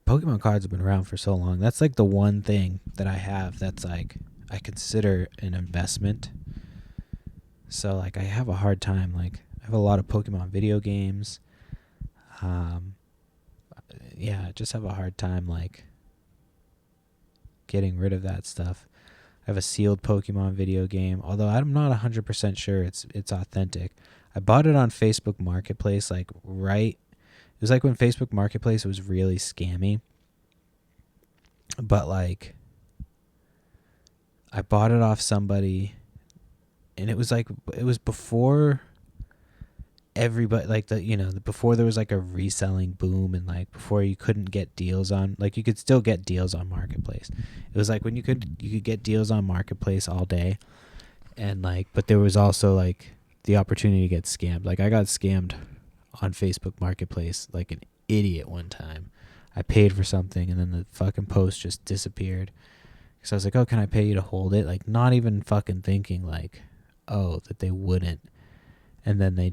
Pokemon cards have been around for so long. That's, like, the one thing that I have that's, like, I consider an investment. So, like, I have a hard time. Like, I have a lot of Pokemon video games. Yeah, I just have a hard time, like, getting rid of that stuff. I have a sealed Pokemon video game, although I'm not 100% sure it's authentic. I bought it on Facebook Marketplace, like, right. It was like when Facebook Marketplace was really scammy. But, like, I bought it off somebody, and it was before everybody, like, before there was, like, a reselling boom, and, like, before you couldn't get deals on, like, you could still get deals on Marketplace. It was like when you could get deals on Marketplace all day, and, like, but there was also, like, the opportunity to get scammed. Like, I got scammed on Facebook Marketplace like an idiot one time. I paid for something, and then the fucking post just disappeared. So I was like, oh, can I pay you to hold it? Like, not even fucking thinking, like, oh, that they wouldn't. And then they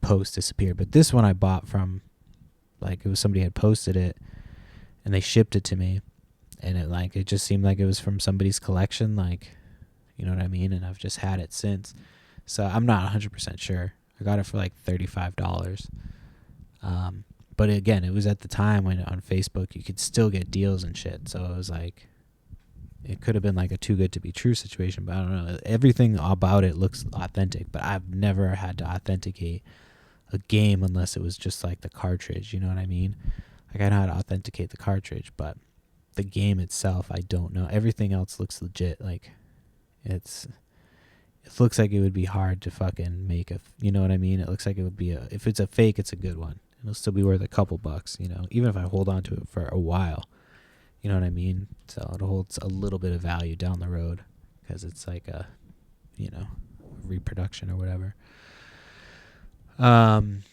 post disappeared. But this one I bought from, like, it was somebody had posted it, and they shipped it to me. And it just seemed like it was from somebody's collection, like, you know what I mean? And I've just had it since. So I'm not 100% sure. I got it for like $35. But again, it was at the time when on Facebook you could still get deals and shit. So it was like, it could have been like a too good to be true situation, but I don't know. Everything about it looks authentic, but I've never had to authenticate a game unless it was just like the cartridge, you know what I mean? Like, I know how to authenticate the cartridge, but the game itself, I don't know. Everything else looks legit. Like, it looks like it would be hard to fucking make you know what I mean? It looks like it would be if it's a fake, it's a good one. It'll still be worth a couple bucks, you know, even if I hold on to it for a while. You know what I mean? So it holds a little bit of value down the road because it's like a, you know, reproduction or whatever. Um.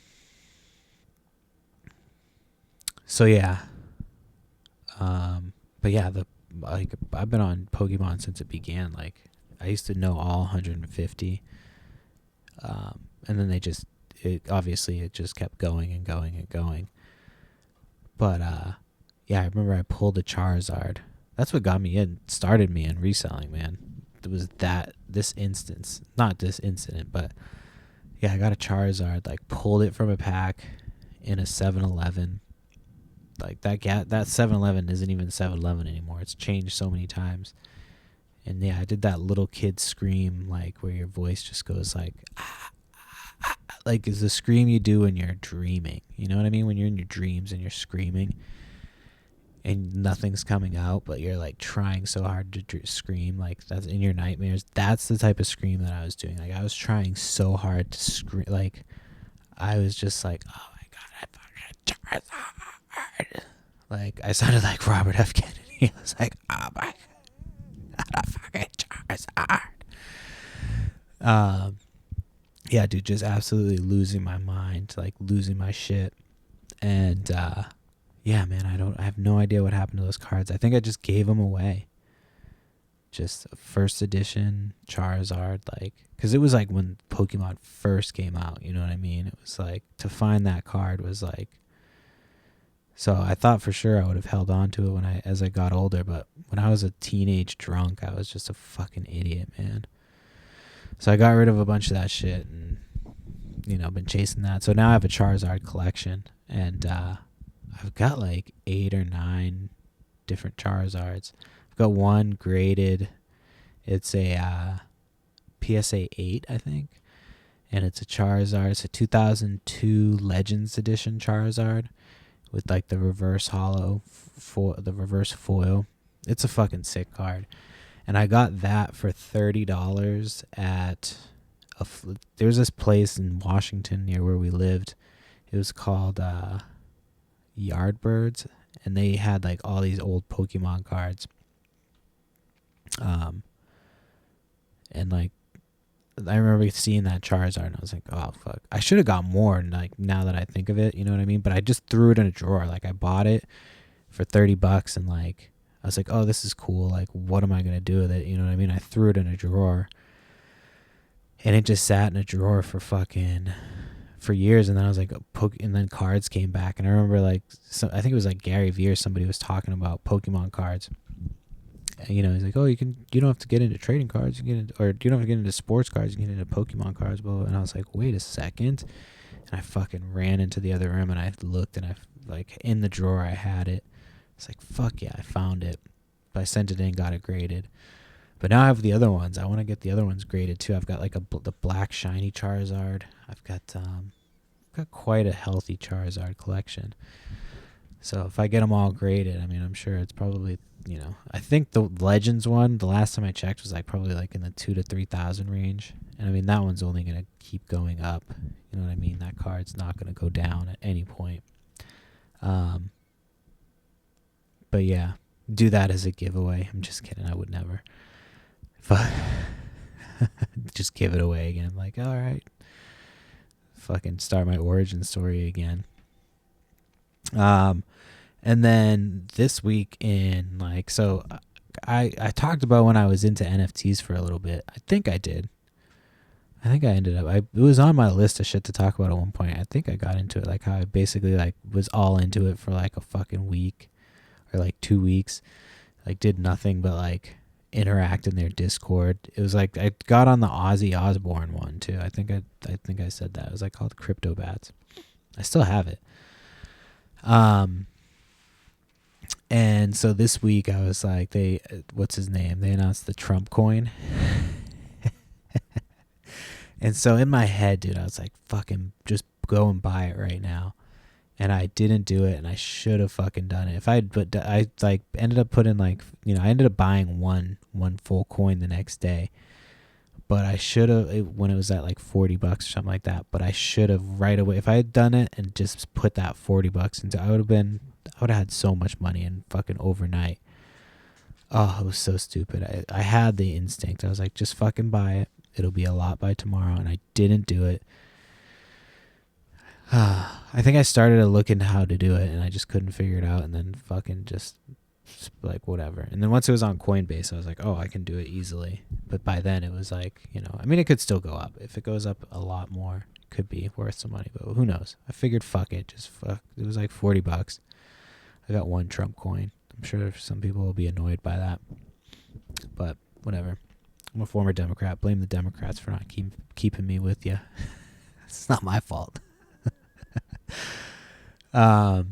So yeah. But yeah, I've been on Pokemon since it began. Like I used to know all 150. And then it just kept going and going and going. But yeah, I remember I pulled a Charizard. That's what started me in reselling, man. It was this instance, not this incident, but yeah, I got a Charizard, like pulled it from a pack in a 7-Eleven. Like that 7-Eleven isn't even 7-Eleven anymore. It's changed so many times. And yeah, I did that little kid scream, like where your voice just goes like, like is the scream you do when you're dreaming. You know what I mean? When you're in your dreams and you're screaming and nothing's coming out, but you're like trying so hard to scream, like that's in your nightmares. That's the type of scream that I was doing. Like I was trying so hard to scream. Like I was just like, oh my god, I fucking Charizard. Like I sounded like Robert F. Kennedy. I was like, oh my god, I fucking Charizard. Yeah, dude, just absolutely losing my mind, like losing my shit. And yeah, man, I have no idea what happened to those cards. I think I just gave them away. Just first edition Charizard, like, because it was like when Pokemon first came out, you know what I mean? It was like, to find that card was like, so I thought for sure I would have held on to it as I got older, but when I was a teenage drunk, I was just a fucking idiot, man. So I got rid of a bunch of that shit and, been chasing that. So now I have a Charizard collection, and I've got like 8 or 9 different Charizards. I've got one graded. It's a PSA 8, I think. And it's a Charizard. It's a 2002 Legends Edition Charizard with like the reverse hollow, the reverse foil. It's a fucking sick card. And I got that for $30 at there was this place in Washington near where we lived. It was called Yardbirds, and they had like all these old Pokemon cards. And like I remember seeing that Charizard and I was like, oh fuck, I should have got more. And like now that I think of it, you know what I mean? But I just threw it in a drawer. Like I bought it for $30 and like I was like, oh, this is cool. Like, what am I gonna do with it? You know what I mean? I threw it in a drawer, and it just sat in a drawer for years. And then I was like, and then cards came back, and I remember like, I think it was like Gary Vee or somebody was talking about Pokemon cards. And, he's like, oh, you don't have to get into trading cards, or you don't have to get into sports cards, you can get into Pokemon cards, blah, blah. And I was like, wait a second, and I fucking ran into the other room and I looked, and I like in the drawer I had it. It's like, fuck yeah, I found it. But I sent it in, got it graded. But now I have the other ones. I want to get the other ones graded too. I've got like the black shiny Charizard. I've got quite a healthy Charizard collection. So if I get them all graded, I mean, I'm sure it's probably, I think the Legends one, the last time I checked, was like probably like in the 2,000 to 3,000 range. And I mean, that one's only going to keep going up. You know what I mean? That card's not going to go down at any point. But yeah, do that as a giveaway. I'm just kidding. I would never. But just give it away again. I'm like, all right. Fucking start my origin story again. And then this week I talked about when I was into NFTs for a little bit. I think I did. I think I ended up, it was on my list of shit to talk about at one point. I think I got into it, like how I basically like was all into it for like a fucking week or like 2 weeks. Like did nothing but like interact in their Discord. It was like I got on the Ozzy Osbourne one too. I think I said that. It was like called Crypto Bats. I still have it. And so this week I was like, what's his name? They announced the Trump coin. And so in my head, dude, I was like, fucking just go and buy it right now. And I didn't do it, and I should have fucking done it. I like ended up putting like, I ended up buying one full coin the next day. But I should have, when it was at like $40 or something like that. But I should have right away, if I had done it and just put that $40 into, I would have had so much money in fucking overnight. Oh, it was so stupid. I had the instinct. I was like, just fucking buy it. It'll be a lot by tomorrow. And I didn't do it. I think I started to look into how to do it, and I just couldn't figure it out, and then fucking just like whatever. And then once it was on Coinbase, I was like, oh, I can do it easily. But by then it was like, I mean, it could still go up. If it goes up a lot more, it could be worth some money, but who knows? I figured fuck it, just fuck. It was like $40. I got one Trump coin. I'm sure some people will be annoyed by that, but whatever. I'm a former Democrat. Blame the Democrats for not keeping me with you. It's not my fault. Yeah,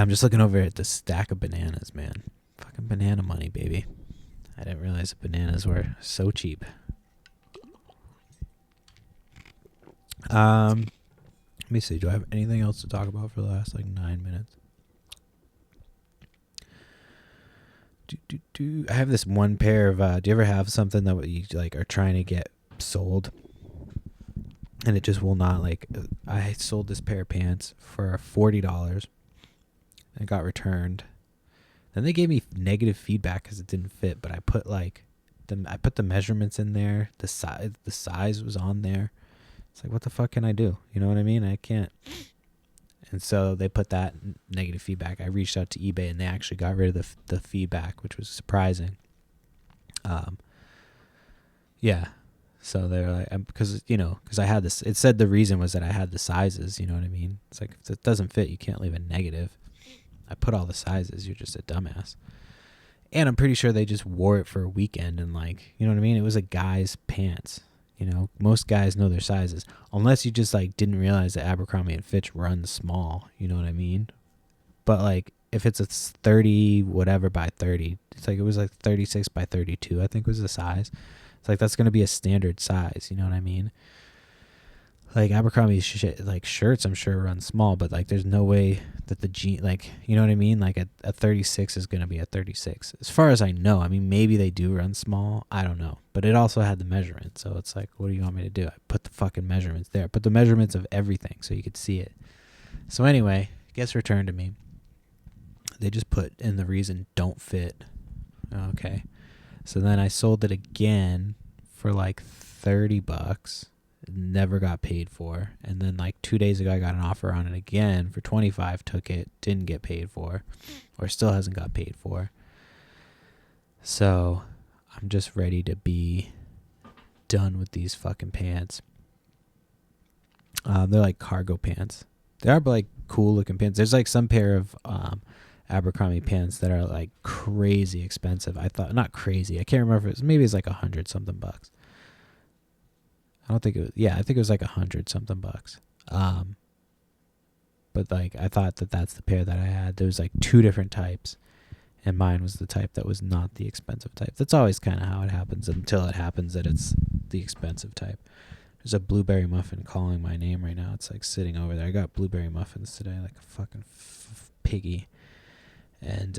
I'm just looking over at the stack of bananas, man. Fucking banana money, baby. I didn't realize that bananas were so cheap. Let me see. Do I have anything else to talk about for the last 9 minutes? I have this one pair of. Do you ever have something that you are trying to get sold, and it just will not I sold this pair of pants for $40. It got returned. Then they gave me negative feedback because it didn't fit, but I put I put the measurements in there. The size was on there. It's like, what the fuck can I do? You know what I mean? I can't. And so they put that negative feedback. I reached out to eBay, and they actually got rid of the feedback, which was surprising. Yeah. So they're like, because I had this. It said the reason was that I had the sizes. You know what I mean? It's like, if it doesn't fit, you can't leave a negative. I put all the sizes. You're just a dumbass. And I'm pretty sure they just wore it for a weekend, and you know what I mean? It was a guy's pants. Most guys know their sizes, unless you just didn't realize that Abercrombie and Fitch runs small. You know what I mean? But if it's a 30 whatever by 30, it's it was 36 by 32. I think was the size. It's that's gonna be a standard size. You know what I mean? Abercrombie shirts, I'm sure run small, but there's no way that the jean, you know what I mean? A 36 is going to be a 36. As far as I know, I mean, maybe they do run small. I don't know. But it also had the measurement. So it's what do you want me to do? I put the fucking measurements there. Put the measurements of everything so you could see it. So anyway, it gets returned to me. They just put in the reason don't fit. Okay. So then I sold it again for $30. Never got paid for. And then 2 days ago I got an offer on it again for $25. Took it, didn't get paid for, or still hasn't got paid for. So I'm just ready to be done with these fucking pants. They're cargo pants. They are cool looking pants. There's some pair of Abercrombie pants that are crazy expensive. I thought, not crazy, I can't remember if maybe it's $100 something bucks. I don't think it was, I think it was $100 something bucks. But I thought that's the pair that I had. There was 2 different types, and mine was the type that was not the expensive type. That's always kind of how it happens until it happens that it's the expensive type. There's a blueberry muffin calling my name right now. It's sitting over there. I got blueberry muffins today, a fucking piggy. And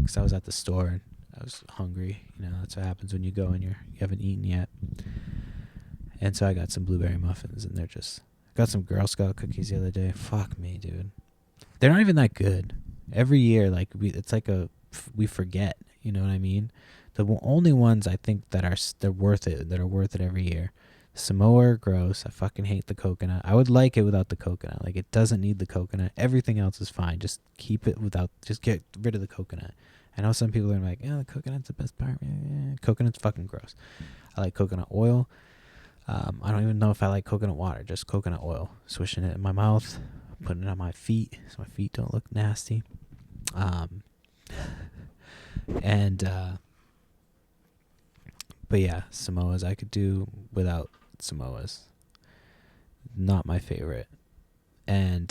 because I was at the store and I was hungry. That's what happens when you go and you haven't eaten yet. And so I got some blueberry muffins, and got some Girl Scout cookies the other day. Fuck me, dude. They're not even that good. Every year, it's we forget. You know what I mean? The only ones I think they're worth it, that are worth it every year. Samoa are gross. I fucking hate the coconut. I would like it without the coconut. It doesn't need the coconut. Everything else is fine. Just keep it just get rid of the coconut. I know some people are like, the coconut's the best part. Yeah. Coconut's fucking gross. I like coconut oil. I don't even know if I like coconut water, just coconut oil. Swishing it in my mouth, putting it on my feet so my feet don't look nasty. But yeah, Samoas I could do without Samoas. Not my favorite. And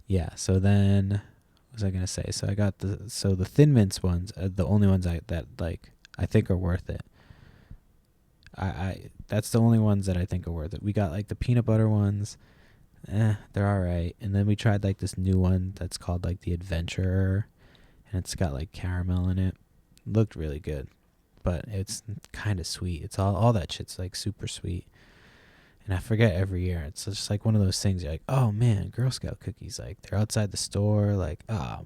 yeah, so then what was I gonna say? So I got the Thin Mints ones are the only ones I think are worth it. I that's the only ones that I think are worth it. We got the peanut butter ones. They're alright. And then we tried this new one that's called the Adventurer, and it's got caramel in it. Looked really good, but it's kind of sweet. It's all that shit's super sweet. And I forget every year. It's just one of those things. You're oh man, Girl Scout cookies. They're outside the store. I'll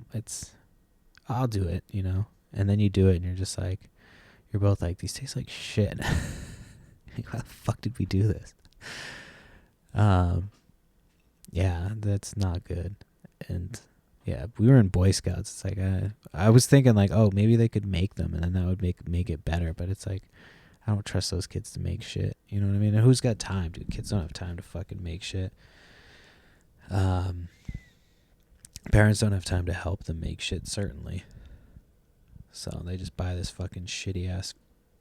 do it, And then you do it, and you're just you're both these taste like shit. How the fuck did we do this? Yeah, that's not good. And yeah, we were in Boy Scouts. It's like I was thinking like, oh, maybe they could make them, and then that would make it better. But it's like, I don't trust those kids to make shit. You know what I mean? And who's got time, dude? Kids don't have time to fucking make shit. Parents don't have time to help them make shit, certainly. So they just buy this fucking shitty ass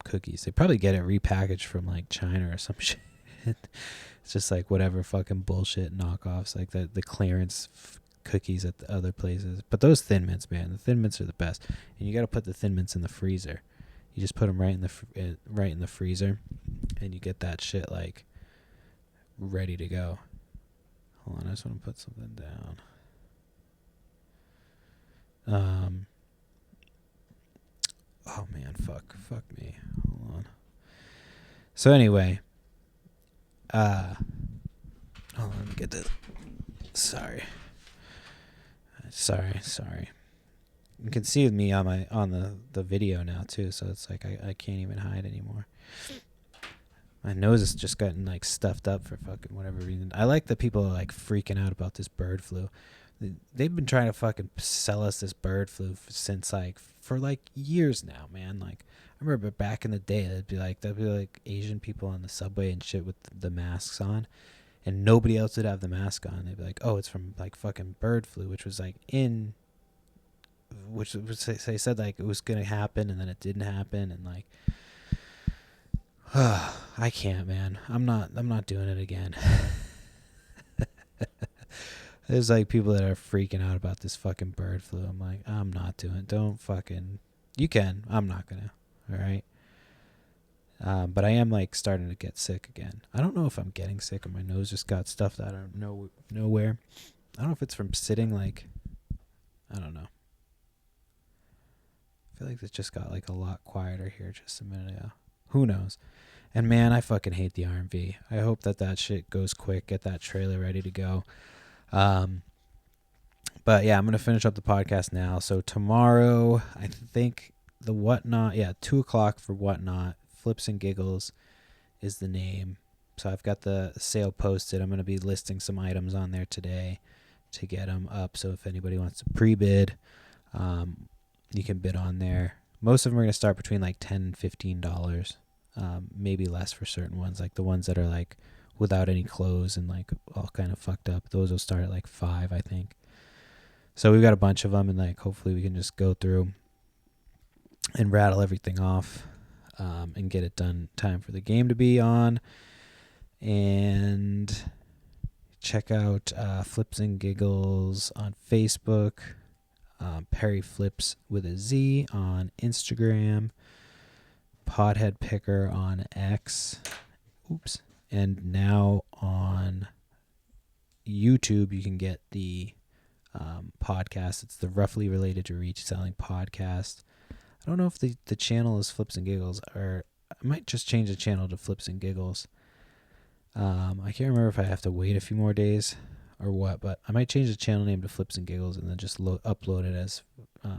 cookies. They probably get it repackaged from like China or some shit. It's just like whatever fucking bullshit knockoffs, like the clearance cookies at the other places. But those Thin Mints, man, the Thin Mints are the best. And you got to put the Thin Mints in the freezer. You just put them right in the freezer, and you get that shit like ready to go. Hold on, I just want to put something down. Oh man, fuck me. Hold on. So anyway, hold on, let me get this. Sorry. You can see me on the video now too, so it's like I can't even hide anymore. My nose has just gotten like stuffed up for fucking whatever reason. I like that people are like freaking out about this bird flu. They've been trying to fucking sell us this bird flu since like for like years now, man. Like I remember back in the day, there'd be like Asian people on the subway and shit with the masks on, and nobody else would have the mask on. They'd be like, "Oh, it's from like fucking bird flu," which was like which they said like it was gonna happen, and then it didn't happen, and like, I can't, man. I'm not doing it again. There's like people that are freaking out about this fucking bird flu. I'm like, I'm not doing it. Don't fucking. You can. I'm not gonna. All right. But I am like starting to get sick again. I don't know if I'm getting sick or my nose just got stuffed out of nowhere. I don't know if it's from sitting like. I don't know. I feel like it just got like a lot quieter here just a minute ago. Who knows? And man, I fucking hate the RMV. I hope that shit goes quick. Get that trailer ready to go. But yeah, I'm going to finish up the podcast now. So tomorrow, I think the Whatnot, 2:00 for Whatnot. Flips and Giggles is the name. So I've got the sale posted. I'm going to be listing some items on there today to get them up. So if anybody wants to pre-bid, you can bid on there. Most of them are going to start between like $10 and $15, maybe less for certain ones, like the ones that are like without any clothes and like all kind of fucked up. Those will start at like $5, I think. So we've got a bunch of them, and like hopefully we can just go through and rattle everything off and get it done time for the game to be on. And check out Flips and Giggles on Facebook, Perry Flips with a Z on Instagram, Podhead Picker on X. Oops. And now on YouTube, you can get the podcast. It's the Roughly Related to Reach Selling podcast. I don't know if the channel is Flips and Giggles, or I might just change the channel to Flips and Giggles. I can't remember if I have to wait a few more days or what, but I might change the channel name to Flips and Giggles and then just upload it as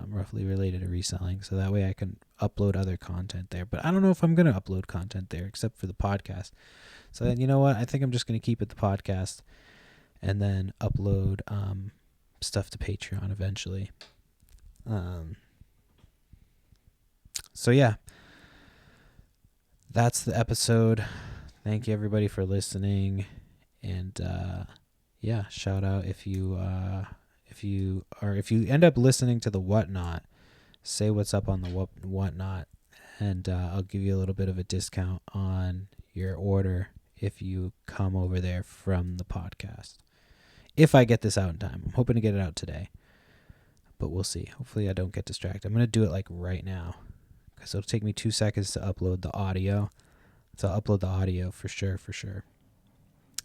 Roughly Related to Reselling, so that way I can upload other content there. But I don't know if I'm going to upload content there except for the podcast. So then, you know what? I think I'm just going to keep it the podcast and then upload stuff to Patreon eventually. So yeah, that's the episode. Thank you everybody for listening, and shout out if you end up listening to the Whatnot, say what's up on the Whatnot, and I'll give you a little bit of a discount on your order if you come over there from the podcast. If I get this out in time. I'm hoping to get it out today, but we'll see. Hopefully I don't get distracted. I'm going to do it like right now because it'll take me 2 seconds to upload the audio. So I'll upload the audio for sure.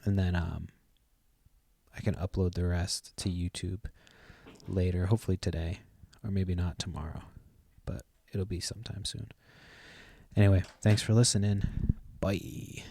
And then I can upload the rest to YouTube later, hopefully today, or maybe not tomorrow, but it'll be sometime soon. Anyway, thanks for listening. Bye.